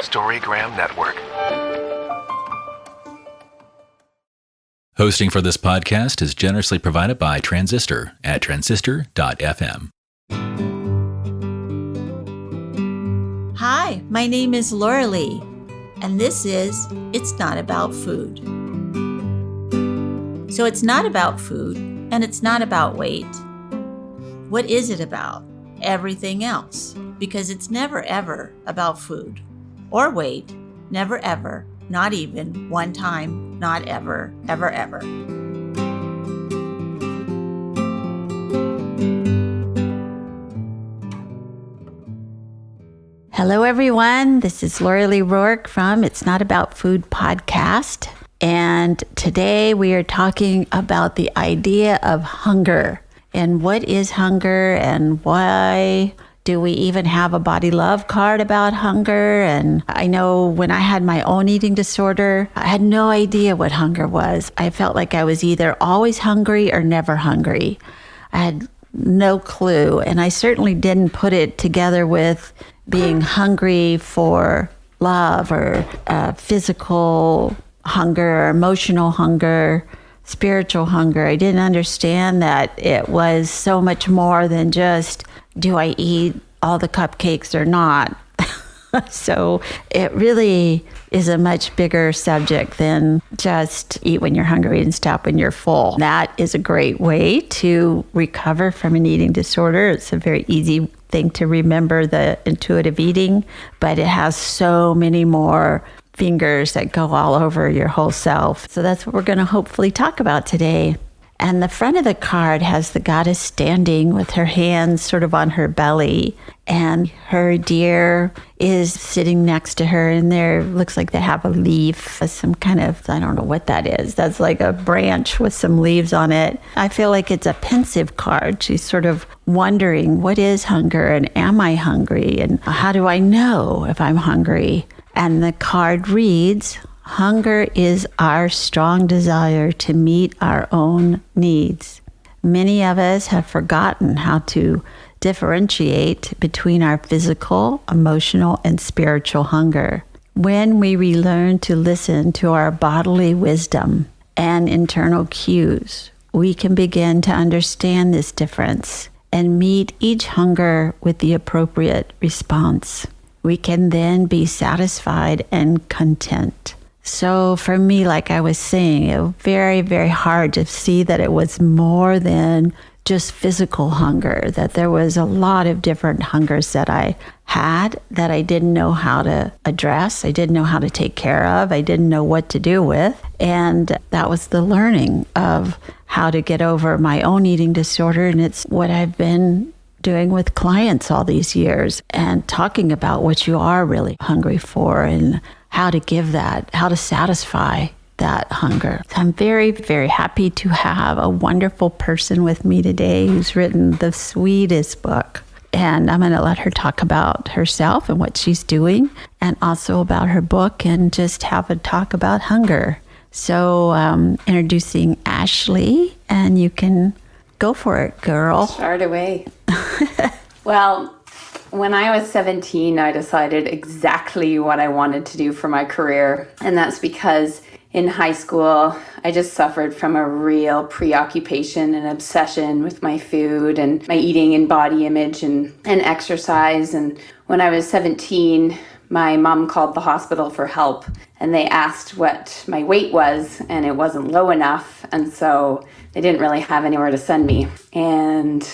Storygram Network. Hosting for this podcast is generously provided by Transistor at transistor.fm. Hi, my name is Laurelee, and this is It's Not About Food. So it's not about food, and it's not about weight. What is it about? Everything else, because it's never ever about food or weight, never ever, not even one time, not ever, ever, ever. Hello, everyone. This is Laurelee Roark from It's Not About Food podcast. And today we are talking about the idea of hunger and what is hunger and why do we even have a body love card about hunger? And I know when I had my own eating disorder, I had no idea what hunger was. I felt like I was either always hungry or never hungry. I had no clue. And I certainly didn't put it together with being hungry for love or physical hunger, emotional hunger, spiritual hunger. I didn't understand that it was so much more than just, do I eat all the cupcakes or not? So it really is a much bigger subject than just eat when you're hungry and stop when you're full. That is a great way to recover from an eating disorder. It's a very easy thing to remember, the intuitive eating, but it has so many more fingers that go all over your whole self. So that's what we're going to hopefully talk about today. And the front of the card has the goddess standing with her hands sort of on her belly, and her deer is sitting next to her, and there looks like they have a leaf, some kind of, I don't know what that is. That's like a branch with some leaves on it. I feel like it's a pensive card. She's sort of wondering, what is hunger, and am I hungry, and how do I know if I'm hungry? And the card reads, hunger is our strong desire to meet our own needs. Many of us have forgotten how to differentiate between our physical, emotional, and spiritual hunger. When we relearn to listen to our bodily wisdom and internal cues, we can begin to understand this difference and meet each hunger with the appropriate response. We can then be satisfied and content. So for me, like I was saying, it was very, very hard to see that it was more than just physical hunger, that there was a lot of different hungers that I had that I didn't know how to address. I didn't know how to take care of. I didn't know what to do with. And that was the learning of how to get over my own eating disorder. And it's what I've been doing with clients all these years, and talking about what you are really hungry for and how to give that, how to satisfy that hunger. So I'm very, very happy to have a wonderful person with me today who's written the sweetest book. And I'm going to let her talk about herself and what she's doing, and also about her book, and just have a talk about hunger. So introducing Ashley, and you can go for it, girl. Start away. Well, when I was 17, I decided exactly what I wanted to do for my career. And that's because in high school, I just suffered from a real preoccupation and obsession with my food and my eating and body image and exercise. And when I was 17, my mom called the hospital for help, and they asked what my weight was, and it wasn't low enough. And so they didn't really have anywhere to send me. And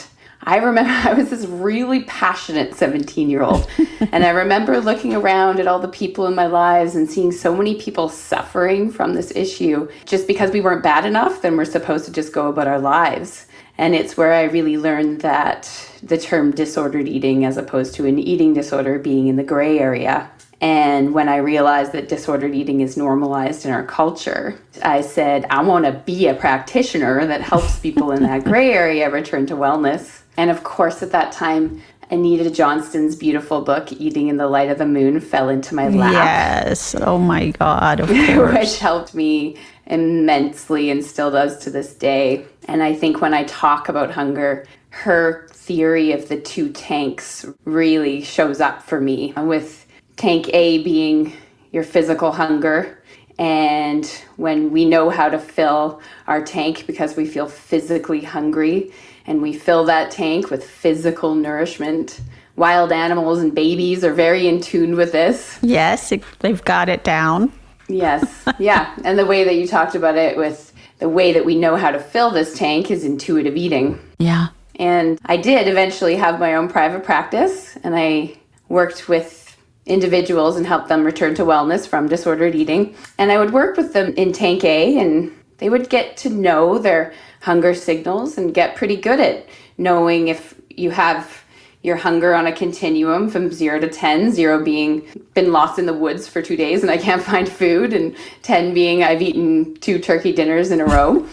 I remember I was this really passionate 17-year-old. And I remember looking around at all the people in my lives and seeing so many people suffering from this issue. Just because we weren't bad enough, then we're supposed to just go about our lives. And it's where I really learned that the term disordered eating, as opposed to an eating disorder, being in the gray area. And when I realized that disordered eating is normalized in our culture, I said, I want to be a practitioner that helps people in that gray area return to wellness. And of course, at that time, Anita Johnston's beautiful book, Eating in the Light of the Moon, fell into my lap. Yes. Oh my God, of course. Which helped me immensely and still does to this day. And I think when I talk about hunger, her theory of the two tanks really shows up for me, with tank A being your physical hunger. And when we know how to fill our tank because we feel physically hungry and we fill that tank with physical nourishment, wild animals and babies are very in tune with this. Yes, they've got it down. Yes. Yeah. And the way that you talked about it with the way that we know how to fill this tank is intuitive eating. Yeah. And I did eventually have my own private practice, and I worked with individuals and helped them return to wellness from disordered eating. And I would work with them in Tank A, and they would get to know their hunger signals and get pretty good at knowing if you have your hunger on a continuum from 0 to 10, 0 being been lost in the woods for 2 days and I can't find food, and 10 being I've eaten 2 turkey dinners in a row.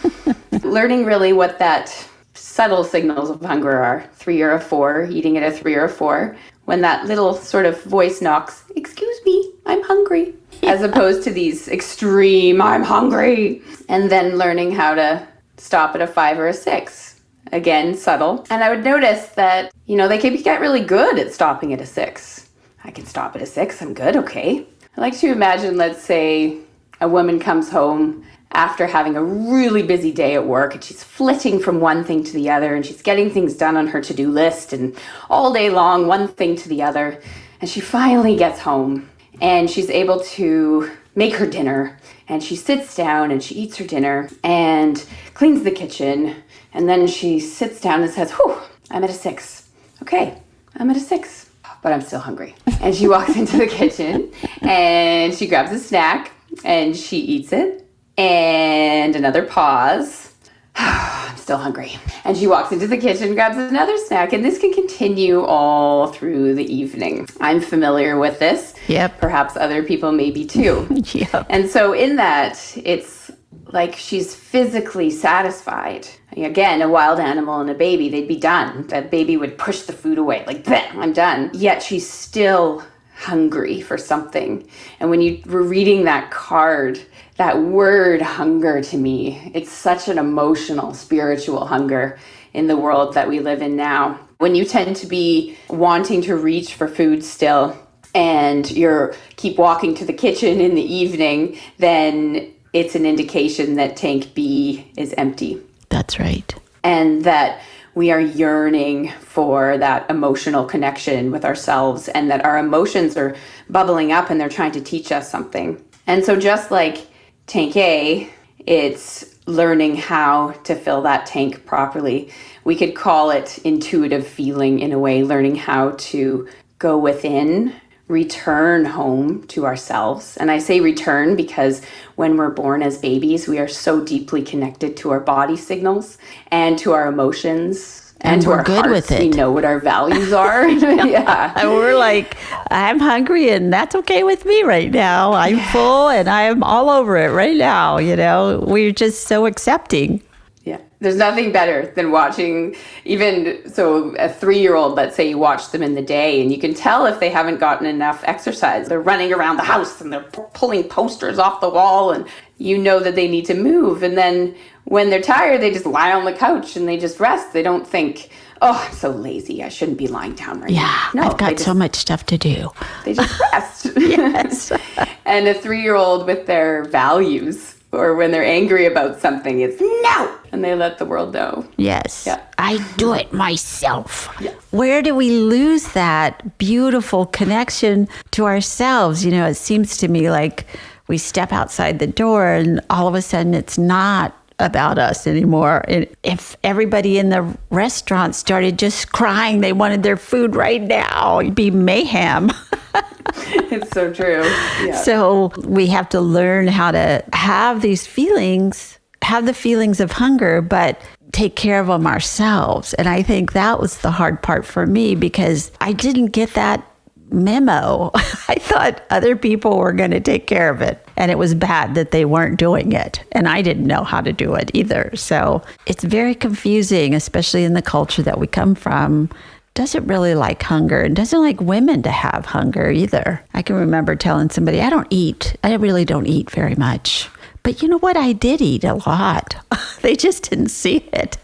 Learning really what that subtle signals of hunger are, 3 or a 4, eating at a 3 or a 4. When that little sort of voice knocks, excuse me, I'm hungry, as opposed to these extreme, I'm hungry, and then learning how to stop at a 5 or a 6. Again, subtle. And I would notice that, they could get really good at stopping at a 6. I can stop at a 6, I'm good, okay. I like to imagine, let's say, a woman comes home after having a really busy day at work and she's flitting from one thing to the other and she's getting things done on her to-do list and all day long, one thing to the other. And she finally gets home and she's able to make her dinner, and she sits down and she eats her dinner and cleans the kitchen, and then she sits down and says, whew, I'm at a 6. Okay, I'm at a 6, but I'm still hungry. And she walks into the kitchen and she grabs a snack and she eats it. And another pause. I'm still hungry. And she walks into the kitchen, grabs another snack, and this can continue all through the evening. I'm familiar with this. Yep. Perhaps other people may be too. Yep. And so in that, it's like she's physically satisfied. Again, a wild animal and a baby, they'd be done. That baby would push the food away, like, bleh, I'm done. Yet she's still hungry for something. And when you were reading that card, that word hunger, to me, it's such an emotional, spiritual hunger in the world that we live in now. When you tend to be wanting to reach for food still and you're keep walking to the kitchen in the evening, then it's an indication that tank B is empty. That's right. And that we are yearning for that emotional connection with ourselves, and that our emotions are bubbling up and they're trying to teach us something. And so just like tank A, it's learning how to fill that tank properly. We could call it intuitive feeling in a way, learning how to go within, return home to ourselves. And I say return because when we're born as babies, we are so deeply connected to our body signals and to our emotions and to we're our good hearts. with it. We know what our values are. Yeah. And we're like, I'm hungry and that's okay with me right now. I'm full and I'm all over it right now. We're just so accepting. Yeah. There's nothing better than watching, even so a 3-year-old, let's say you watch them in the day and you can tell if they haven't gotten enough exercise. They're running around the house and they're pulling posters off the wall, and you know that they need to move. And then when they're tired, they just lie on the couch and they just rest. They don't think, oh, I'm so lazy, I shouldn't be lying down right now. No, I've got so much stuff to do. They just rest. Yes. And a 3-year-old with their values, or when they're angry about something, it's no! And they let the world know. Yes. Yeah. I do it myself. Yeah. Where do we lose that beautiful connection to ourselves? It seems to me like we step outside the door and all of a sudden it's not about us anymore. And if everybody in the restaurant started just crying they wanted their food right now, it'd be mayhem. It's so true. Yeah. So we have to learn how to have these feelings, have the feelings of hunger, but take care of them ourselves. And I think that was the hard part for me because I didn't get that memo. I thought other people were going to take care of it. And it was bad that they weren't doing it. And I didn't know how to do it either. So it's very confusing, especially in the culture that we come from. Doesn't really like hunger and doesn't like women to have hunger either. I can remember telling somebody, I really don't eat very much. But you know what? I did eat a lot. They just didn't see it.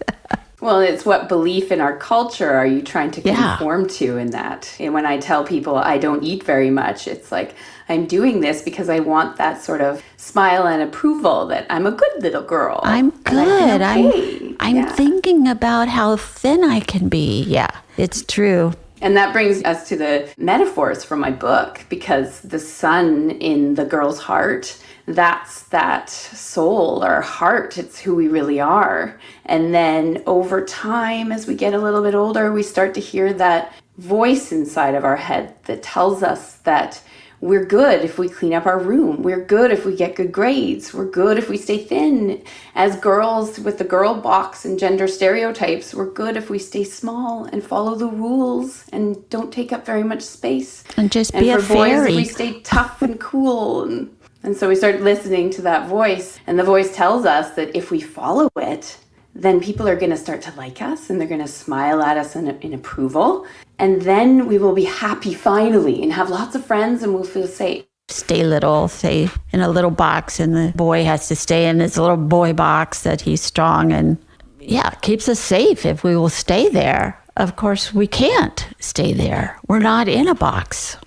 Well, it's what belief in our culture are you trying to conform to in that? And when I tell people I don't eat very much, it's like I'm doing this because I want that sort of smile and approval that I'm a good little girl. I'm good. Okay. I'm thinking about how thin I can be. Yeah, it's true. And that brings us to the metaphors from my book, because the sun in the girl's heart, that's that soul or heart. It's who we really are. And then over time, as we get a little bit older, we start to hear that voice inside of our head that tells us that we're good if we clean up our room. We're good if we get good grades. We're good if we stay thin. As girls with the girl box and gender stereotypes, we're good if we stay small and follow the rules and don't take up very much space. And just be a fairy. And for boys, if we stay tough and cool. And so we start listening to that voice. And the voice tells us that if we follow it, then people are going to start to like us and they're going to smile at us in approval. And then we will be happy finally and have lots of friends and we'll feel safe. Stay little, stay in a little box, and the boy has to stay in his little boy box that he's strong, and it keeps us safe if we will stay there. Of course, we can't stay there. We're not in a box.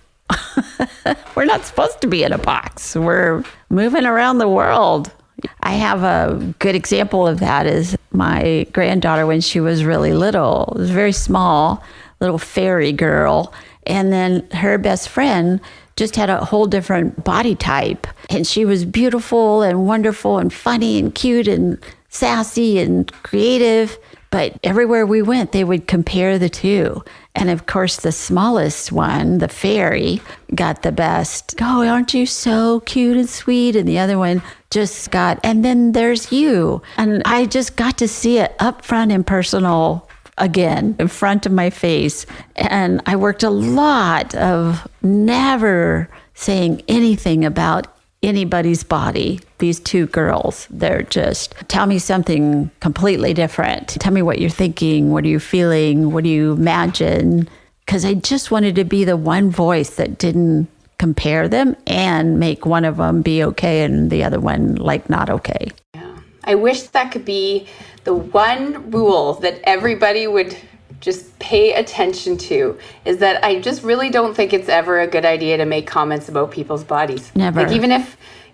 We're not supposed to be in a box. We're moving around the world. I have a good example of that is my granddaughter when she was really little. It was very small, little fairy girl. And then her best friend just had a whole different body type. And she was beautiful and wonderful and funny and cute and sassy and creative. But everywhere we went, they would compare the two. And of course, the smallest one, the fairy, got the best. Oh, aren't you so cute and sweet? And the other one just got, and then there's you. And I just got to see it up front and personal again in front of my face. And I worked a lot of never saying anything about anybody's body. These two girls, they're just, tell me something completely different. Tell me what you're thinking. What are you feeling? What do you imagine? Because I just wanted to be the one voice that didn't compare them and make one of them be okay and the other one like not okay. Yeah. I wish that could be the one rule that everybody would just pay attention to, is that I just really don't think it's ever a good idea to make comments about people's bodies. Never. Like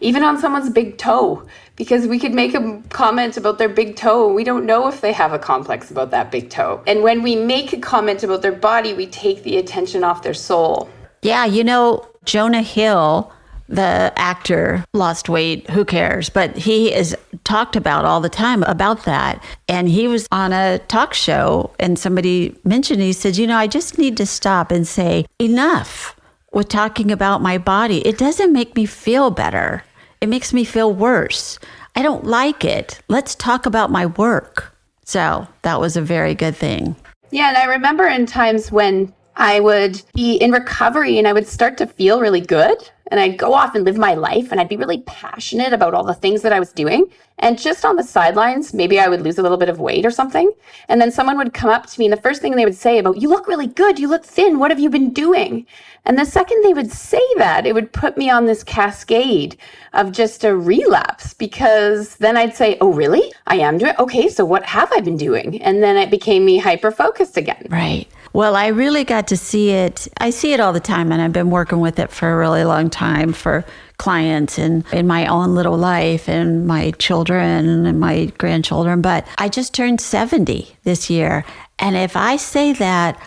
even on someone's big toe, because we could make a comment about their big toe and we don't know if they have a complex about that big toe. And when we make a comment about their body, we take the attention off their soul. Yeah, Jonah Hill, the actor, lost weight, who cares? But he is talked about all the time about that. And he was on a talk show and somebody mentioned, he said, I just need to stop and say, enough with talking about my body. It doesn't make me feel better. It makes me feel worse. I don't like it. Let's talk about my work. So that was a very good thing. Yeah, and I remember in times when I would be in recovery and I would start to feel really good. And I'd go off and live my life and I'd be really passionate about all the things that I was doing. And just on the sidelines, maybe I would lose a little bit of weight or something. And then someone would come up to me and the first thing they would say about, you look really good, you look thin, what have you been doing? And the second they would say that, it would put me on this cascade of just a relapse, because then I'd say, oh, really? I am doing, okay, so what have I been doing? And then it became me hyper-focused again. Right. Well, I really got to see it. I see it all the time, and I've been working with it for a really long time for clients and in my own little life and my children and my grandchildren. But I just turned 70 this year. And if I say that,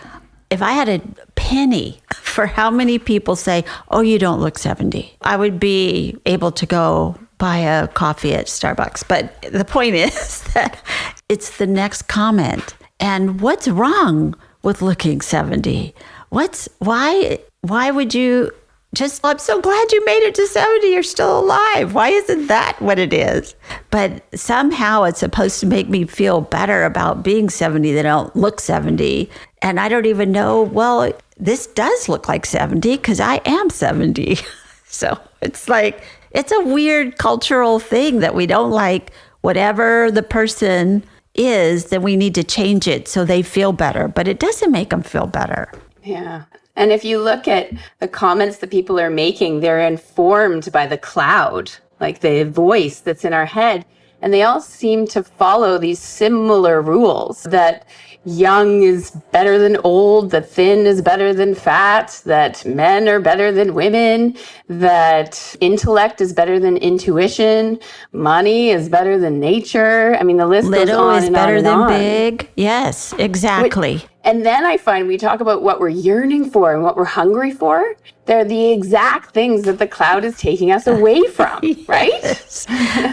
if I had a penny for how many people say, oh, you don't look 70, I would be able to go buy a coffee at Starbucks. But the point is that it's the next comment. And what's wrong with looking 70? Why would you just, I'm so glad you made it to 70, you're still alive. Why isn't that what it is? But somehow it's supposed to make me feel better about being 70 that I don't look 70. And I don't even know, well, this does look like 70 because I am 70. So it's like, it's a weird cultural thing that we don't like whatever the person is, then we need to change it so they feel better, but it doesn't make them feel better. Yeah. And if you look at the comments that people are making, they're informed by the cloud, like the voice that's in our head. And they all seem to follow these similar rules that young is better than old, that thin is better than fat, that men are better than women, that intellect is better than intuition, money is better than nature. I mean, the list goes Little on is and better on and than on. big. Yes, exactly. And then I find we talk about what we're yearning for and what we're hungry for. They're the exact things that the cloud is taking us away from, right?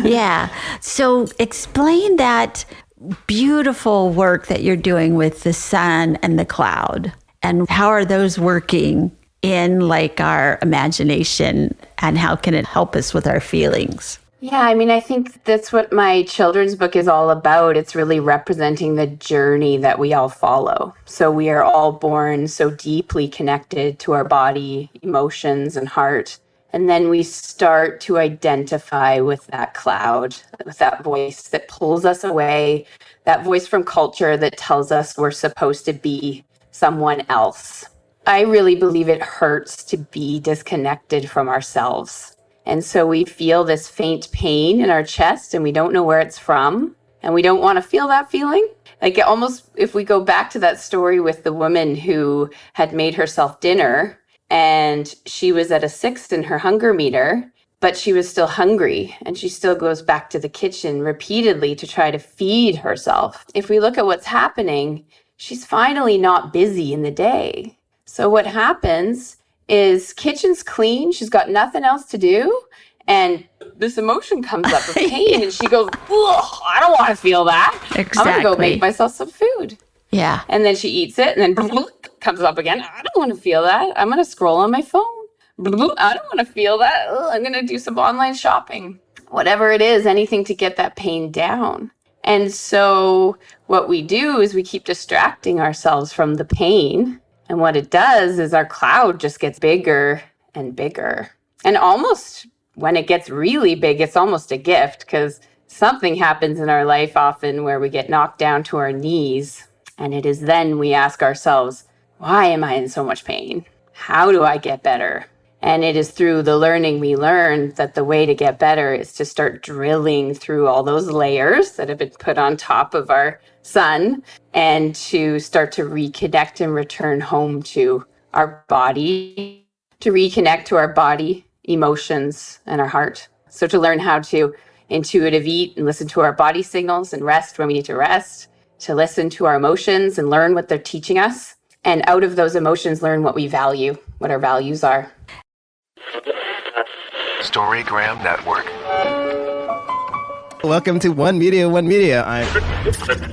Yeah. So explain that beautiful work that you're doing with the sun and the cloud, and how are those working in like our imagination, and how can it help us with our feelings? Yeah, I mean, I think that's what my children's book is all about. It's really representing the journey that we all follow. So we are all born so deeply connected to our body, emotions, and heart. And then we start to identify with that cloud, with that voice that pulls us away, that voice from culture that tells us we're supposed to be someone else. I really believe it hurts to be disconnected from ourselves. And so we feel this faint pain in our chest and we don't know where it's from. And we don't want to feel that feeling. Like almost if we go back to that story with the woman who had made herself dinner, and she was at a 6 in her hunger meter, but she was still hungry. And she still goes back to the kitchen repeatedly to try to feed herself. If we look at what's happening, she's finally not busy in the day. So what happens is kitchen's clean. She's got nothing else to do. And this emotion comes up of pain. And she goes, I don't want to feel that. Exactly. I'm going to go make myself some food. Yeah. And then she eats it and then comes up again. I don't want to feel that. I'm going to scroll on my phone. I don't want to feel that. I'm going to do some online shopping. Whatever it is, anything to get that pain down. And so what we do is we keep distracting ourselves from the pain. And what it does is our cloud just gets bigger and bigger. And almost when it gets really big, it's almost a gift, because something happens in our life often where we get knocked down to our knees. And it is then we ask ourselves, why am I in so much pain? How do I get better? And it is through the learning we learn that the way to get better is to start drilling through all those layers that have been put on top of our sun, and to start to reconnect and return home to our body, to reconnect to our body, emotions, and our heart. So to learn how to intuitive eat and listen to our body signals and rest when we need to rest, to listen to our emotions and learn what they're teaching us. And out of those emotions, learn what we value, what our values are. Storygram Network. Welcome to One Media, One Media.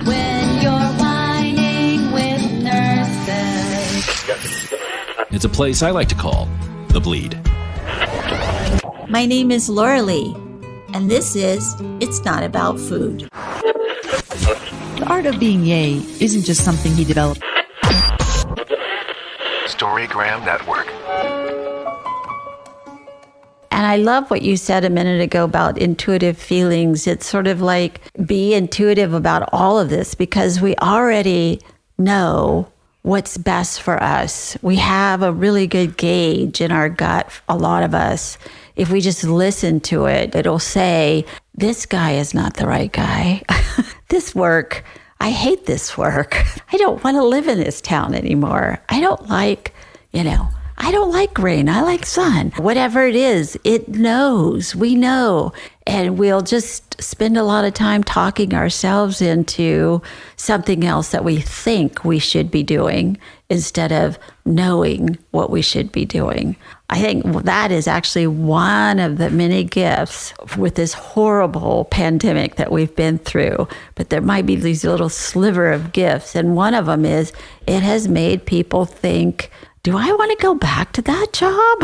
When you're whining with nurses. It's a place I like to call The Bleed. My name is Laurelee, and this is It's Not About Food. The art of being yay isn't just something he developed. Storygram Network. And I love what you said a minute ago about intuitive feelings. It's sort of like be intuitive about all of this, because we already know what's best for us. We have a really good gauge in our gut, a lot of us. If we just listen to it, it'll say, this guy is not the right guy. This work, I hate this work. I don't want to live in this town anymore. I don't like, I don't like rain. I like sun. Whatever it is, it knows. We know. And we'll just spend a lot of time talking ourselves into something else that we think we should be doing instead of knowing what we should be doing. I think that is actually one of the many gifts with this horrible pandemic that we've been through. But there might be these little sliver of gifts. And one of them is it has made people think, do I want to go back to that job?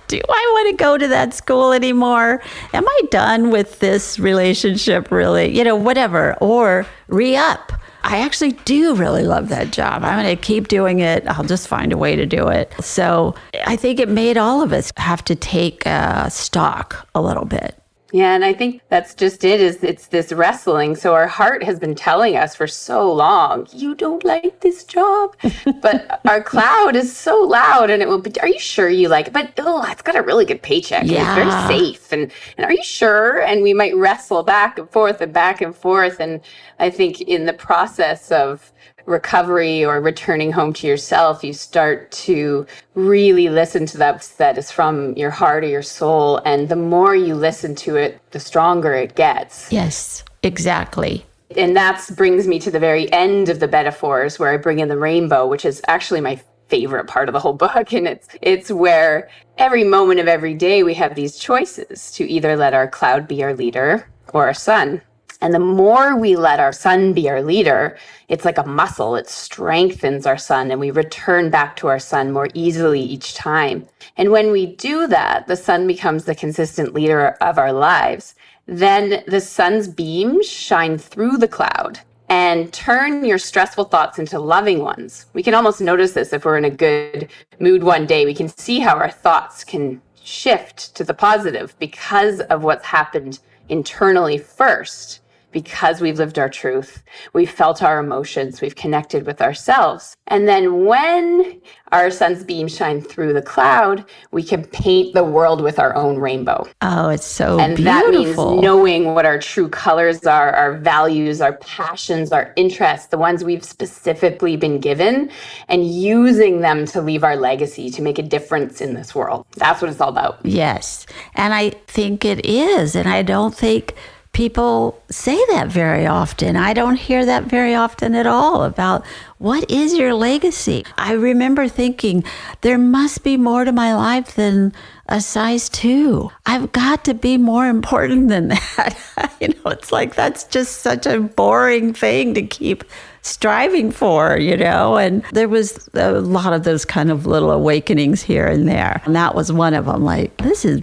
Do I want to go to that school anymore? Am I done with this relationship really? Whatever. Or re-up. I actually do really love that job. I'm going to keep doing it. I'll just find a way to do it. So I think it made all of us have to take stock a little bit. Yeah, and I think that's just it, is it's this wrestling. So our heart has been telling us for so long, you don't like this job. But our cloud is so loud, and it will be, are you sure you like it? But it's got a really good paycheck. And it's very safe. And are you sure? And we might wrestle back and forth and back and forth. And I think in the process of recovery or returning home to yourself, you start to really listen to that is from your heart or your soul. And the more you listen to it, the stronger it gets. Yes, exactly. And that brings me to the very end of the metaphors, where I bring in the rainbow, which is actually my favorite part of the whole book. And it's where every moment of every day we have these choices to either let our cloud be our leader or our sun. And the more we let our sun be our leader, it's like a muscle. It strengthens our sun, and we return back to our sun more easily each time. And when we do that, the sun becomes the consistent leader of our lives. Then the sun's beams shine through the cloud and turn your stressful thoughts into loving ones. We can almost notice this if we're in a good mood one day. We can see how our thoughts can shift to the positive because of what's happened internally first. Because we've lived our truth, we've felt our emotions, we've connected with ourselves. And then when our sun's beams shine through the cloud, we can paint the world with our own rainbow. Oh, it's so and beautiful. And that means knowing what our true colors are, our values, our passions, our interests, the ones we've specifically been given, and using them to leave our legacy, to make a difference in this world. That's what it's all about. Yes. And I think it is. And I don't think people say that very often. I don't hear that very often at all about what is your legacy. I remember thinking there must be more to my life than a size 2. I've got to be more important than that. It's like that's just such a boring thing to keep striving for, and there was a lot of those kind of little awakenings here and there. And that was one of them, like, this is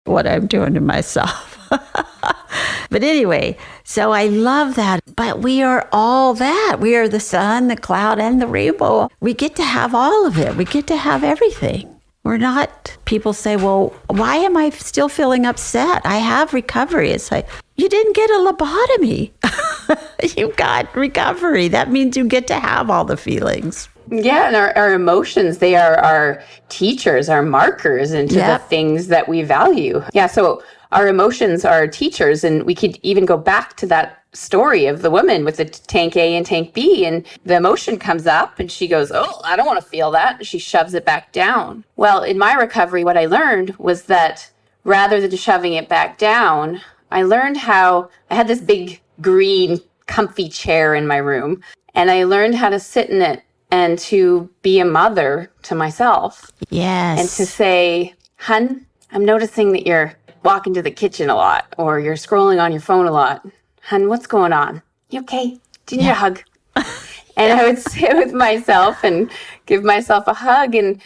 what I'm doing to myself. But anyway, so I love that. But we are all that. We are the sun, the cloud, and the rainbow. We get to have all of it. We get to have everything. We're not, people say, well, why am I still feeling upset? I have recovery. It's like, you didn't get a lobotomy. You got recovery. That means you get to have all the feelings. Yeah, and our emotions, they are our teachers, our markers into the things that we value. Yeah, so our emotions are teachers, and we could even go back to that story of the woman with the tank A and tank B, and the emotion comes up and she goes, oh, I don't want to feel that. And she shoves it back down. Well, in my recovery, what I learned was that rather than shoving it back down, I learned how I had this big green comfy chair in my room, and I learned how to sit in it and to be a mother to myself. Yes. And to say, hun, I'm noticing that you're walking to the kitchen a lot, or you're scrolling on your phone a lot. Hun, what's going on? You okay? Do you need a hug? And I would sit with myself and give myself a hug, and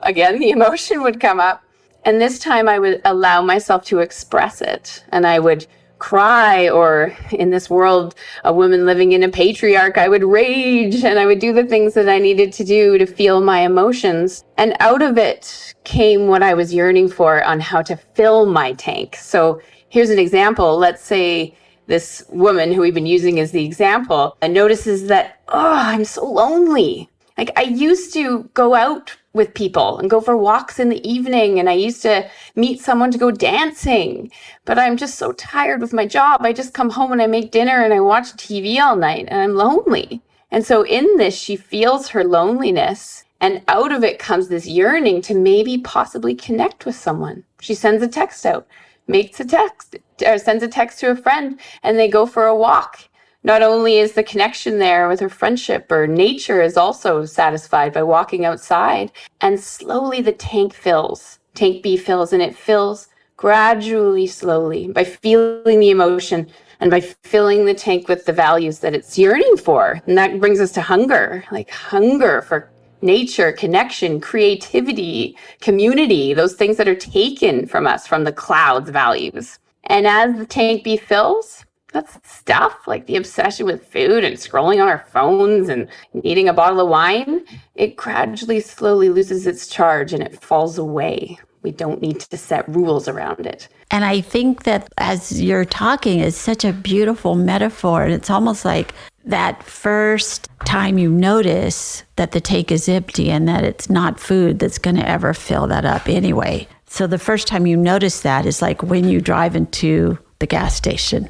again, the emotion would come up. And this time I would allow myself to express it, and I would cry, or in this world, a woman living in a patriarch, I would rage, and I would do the things that I needed to do to feel my emotions. And out of it came what I was yearning for on how to fill my tank. So here's an example. Let's say this woman who we've been using as the example notices that, I'm so lonely. Like, I used to go out with people and go for walks in the evening, and I used to meet someone to go dancing, but I'm just so tired with my job. I just come home and I make dinner and I watch TV all night, and I'm lonely. And so in this, she feels her loneliness, and out of it comes this yearning to maybe possibly connect with someone. She sends a text out, makes a text, or sends a text to a friend, and they go for a walk. Not only is the connection there with her friendship, or nature is also satisfied by walking outside, and slowly the tank fills. Tank B fills, and it fills gradually, slowly, by feeling the emotion and by filling the tank with the values that it's yearning for. And that brings us to hunger, like hunger for nature, connection, creativity, community, those things that are taken from us from the cloud's values. And as the tank B fills, that's stuff like the obsession with food and scrolling on our phones and needing a bottle of wine, it gradually, slowly loses its charge and it falls away. We don't need to set rules around it. And I think that as you're talking is such a beautiful metaphor. And it's almost like that first time you notice that the tank is empty and that it's not food that's going to ever fill that up anyway. So the first time you notice that is like when you drive into the gas station.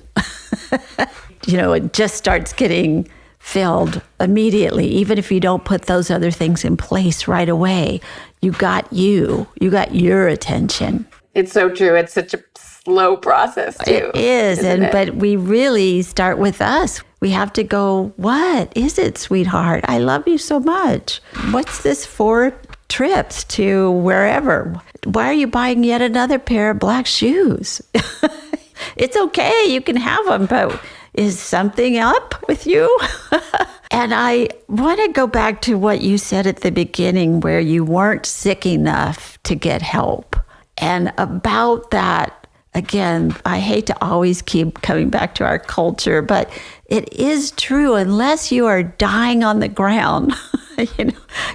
It just starts getting filled immediately, even if you don't put those other things in place right away. You got your attention. It's so true. It's such a slow process too. It is, but we really start with us. We have to go, what is it, sweetheart? I love you so much. What's this 4 trips to wherever? Why are you buying yet another pair of black shoes? It's okay, you can have them, but is something up with you? And I want to go back to what you said at the beginning, where you weren't sick enough to get help. And about that, again, I hate to always keep coming back to our culture, but it is true. Unless you are dying on the ground,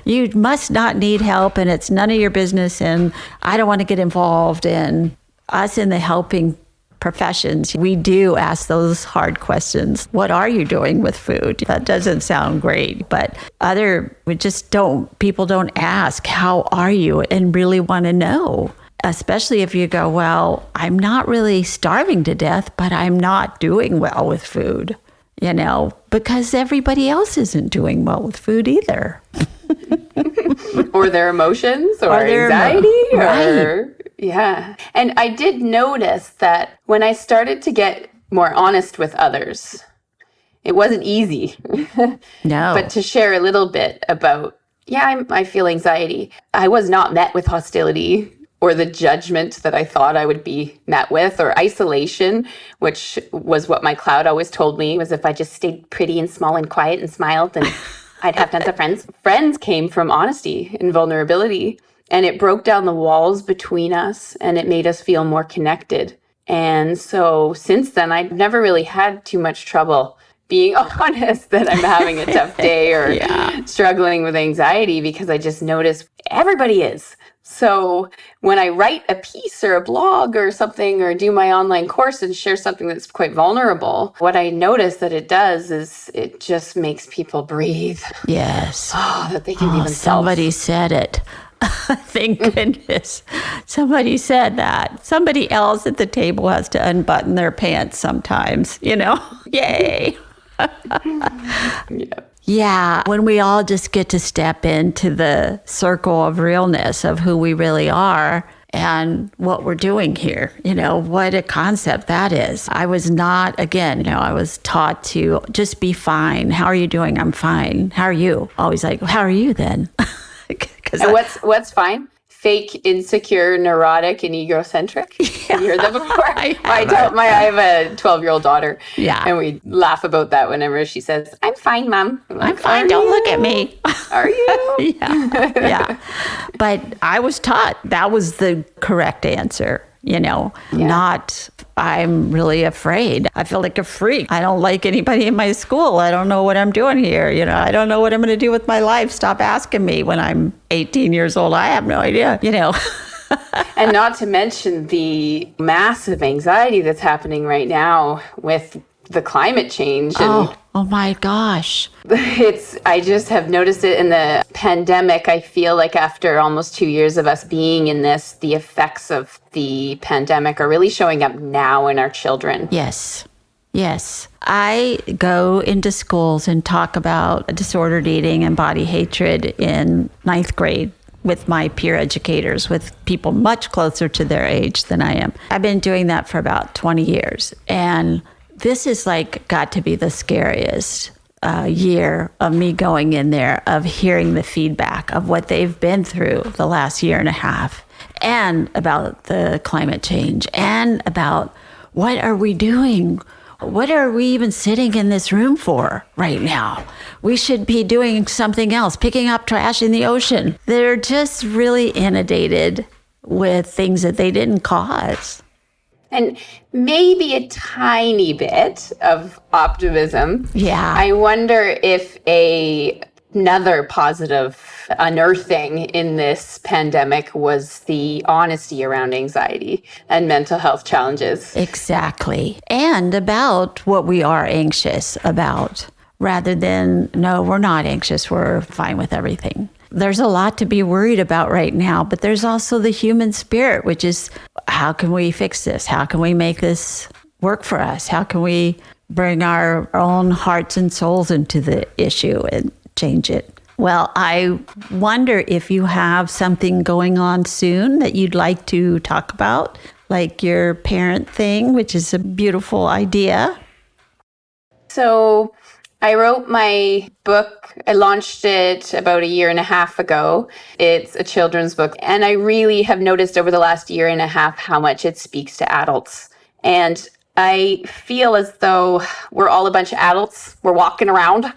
you must not need help, and it's none of your business, and I don't want to get involved. And us in the helping professions, we do ask those hard questions. What are you doing with food? That doesn't sound great, but people don't ask, how are you? And really want to know, especially if you go, well, I'm not really starving to death, but I'm not doing well with food, because everybody else isn't doing well with food either. Or their emotions or anxiety. Right. Yeah. And I did notice that when I started to get more honest with others, it wasn't easy. No. But to share a little bit about, I feel anxiety. I was not met with hostility or the judgment that I thought I would be met with, or isolation, which was what my cloud always told me, was if I just stayed pretty and small and quiet and smiled, then I'd have tons of friends. Friends came from honesty and vulnerability. And it broke down the walls between us, and it made us feel more connected. And so since then, I've never really had too much trouble being honest that I'm having a tough day or struggling with anxiety, because I just notice everybody is. So when I write a piece or a blog or something, or do my online course and share something that's quite vulnerable, what I notice that it does is it just makes people breathe. Yes. That they can be themselves. Somebody said it. Thank goodness. Somebody said that. Somebody else at the table has to unbutton their pants sometimes, Yay. Yeah. When we all just get to step into the circle of realness of who we really are and what we're doing here, what a concept that is. I was not, again, I was taught to just be fine. How are you doing? I'm fine. How are you? Always like, how are you then? And what's fine? Fake, insecure, neurotic, and egocentric. Have you heard that before? I have a 12-year-old daughter. Yeah. And we laugh about that whenever she says, I'm fine, Mom. I'm fine. Don't look at me. Are you? Yeah. But I was taught that was the correct answer, not I'm really afraid. I feel like a freak. I don't like anybody in my school. I don't know what I'm doing here. I don't know what I'm going to do with my life. Stop asking me when I'm 18 years old. I have no idea, And not to mention the massive anxiety that's happening right now with the climate change. And oh my gosh. I just have noticed it in the pandemic. I feel like after almost 2 years of us being in this, the effects of the pandemic are really showing up now in our children. Yes. I go into schools and talk about disordered eating and body hatred in 9th grade with my peer educators, with people much closer to their age than I am. I've been doing that for about 20 years. And this is got to be the scariest year of me going in there, of hearing the feedback of what they've been through the last year and a half, and about the climate change, and about what are we doing? What are we even sitting in this room for right now? We should be doing something else, picking up trash in the ocean. They're just really inundated with things that they didn't cause. And maybe a tiny bit of optimism. Yeah. I wonder if a Another positive unearthing in this pandemic was the honesty around anxiety and mental health challenges. Exactly. And about what we are anxious about, rather than, no, we're not anxious, we're fine with everything. There's a lot to be worried about right now, but there's also the human spirit, which is, how can we fix this? How can we make this work for us? How can we bring our own hearts and souls into the issue and change it? Well, I wonder if you have something going on soon that you'd like to talk about, like your parent thing, which is a beautiful idea. So I wrote my book. I launched it about 1.5 years ago. It's a children's book. And I really have noticed over the last 1.5 years how much it speaks to adults. And I feel as though we're all a bunch of adults. We're walking around,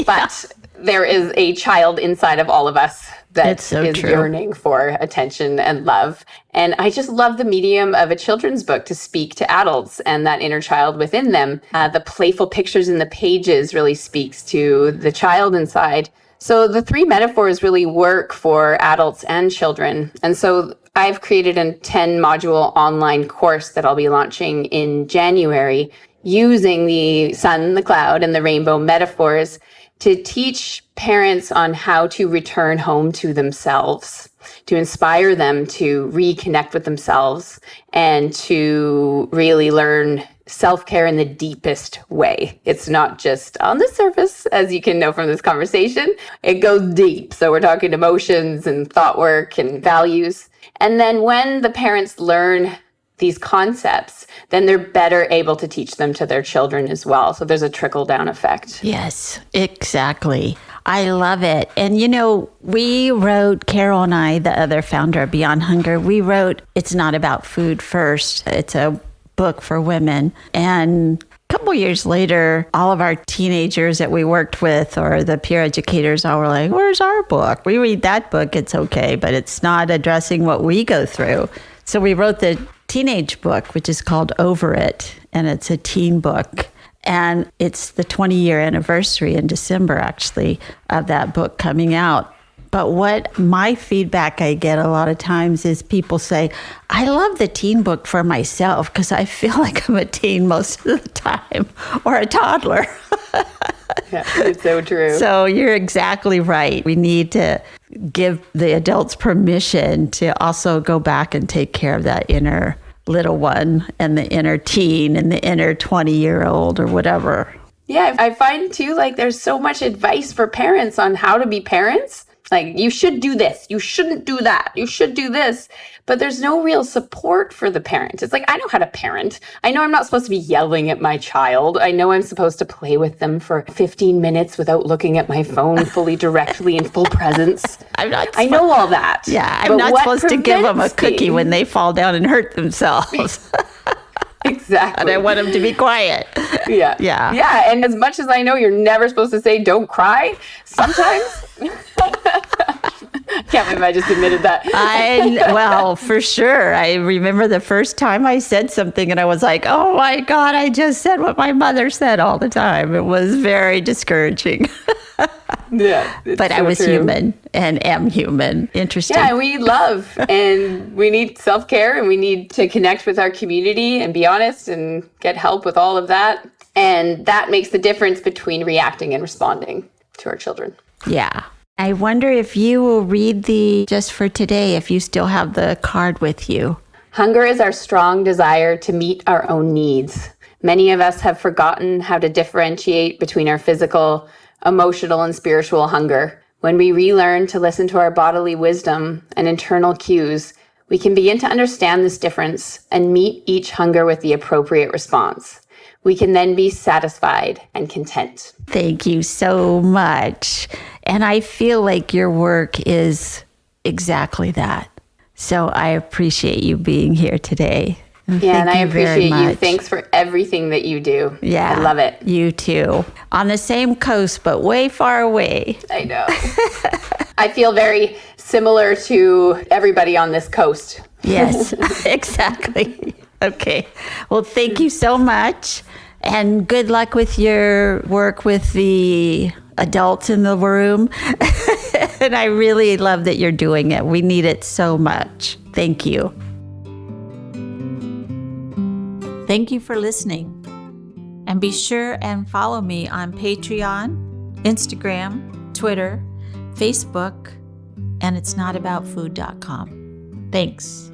but there is a child inside of all of us that is yearning for attention and love. And I just love the medium of a children's book to speak to adults and that inner child within them. The playful pictures in the pages really speaks to the child inside. So the 3 metaphors really work for adults and children. And so I've created a 10-module online course that I'll be launching in January using the sun, the cloud, and the rainbow metaphors to teach parents on how to return home to themselves, to inspire them to reconnect with themselves and to really learn self-care in the deepest way. It's not just on the surface, as you can know from this conversation. It goes deep. So we're talking emotions and thought work and values. And then when the parents learn these concepts, then they're better able to teach them to their children as well. So there's a trickle-down effect. Yes, exactly. I love it. And, we wrote, Carol and I, the other founder of Beyond Hunger, we wrote, It's Not About Food First. It's a book for women. And a couple years later, all of our teenagers that we worked with or the peer educators all were like, where's our book? We read that book, it's okay, but it's not addressing what we go through. So we wrote the teenage book, which is called Over It, and it's a teen book. And it's the 20-year anniversary in December, actually, of that book coming out. But what my feedback I get a lot of times is people say, I love the teen book for myself because I feel like I'm a teen most of the time, or a toddler. Yeah, it's so true. So you're exactly right. We need to give the adults permission to also go back and take care of that inner little one and the inner teen and the inner 20-year-old or whatever. Yeah, I find too, like there's so much advice for parents on how to be parents. Like, you should do this. You shouldn't do that. You should do this. But there's no real support for the parent. It's like, I know how to parent. I know I'm not supposed to be yelling at my child. I know I'm supposed to play with them for 15 minutes without looking at my phone fully directly in full presence. I know all that. Yeah, I'm not supposed to give them a cookie when they fall down and hurt themselves. Exactly. And I want them to be quiet. Yeah. Yeah. Yeah. And as much as I know you're never supposed to say don't cry, sometimes. Can't believe I just admitted that. Well, for sure. I remember the first time I said something and I was like, oh my God, I just said what my mother said all the time. It was very discouraging. Yeah. But I was human and am human. Interesting. Yeah, we love and we need self-care and we need to connect with our community and be honest and get help with all of that. And that makes the difference between reacting and responding to our children. Yeah. I wonder if you will read just for today, if you still have the card with you. Hunger is our strong desire to meet our own needs. Many of us have forgotten how to differentiate between our physical, emotional, and spiritual hunger. When we relearn to listen to our bodily wisdom and internal cues, we can begin to understand this difference and meet each hunger with the appropriate response. We can then be satisfied and content. Thank you so much. And I feel like your work is exactly that. So I appreciate you being here today. And I appreciate you. Thanks for everything that you do. Yeah. I love it. You too. On the same coast, but way far away. I know. I feel very similar to everybody on this coast. Yes, exactly. Okay. Well, thank you so much. And good luck with your work with the adults in the room. And I really love that you're doing it. We need it so much. Thank you. Thank you for listening. And be sure and follow me on Patreon, Instagram, Twitter, Facebook, and itsnotaboutfood.com. Thanks.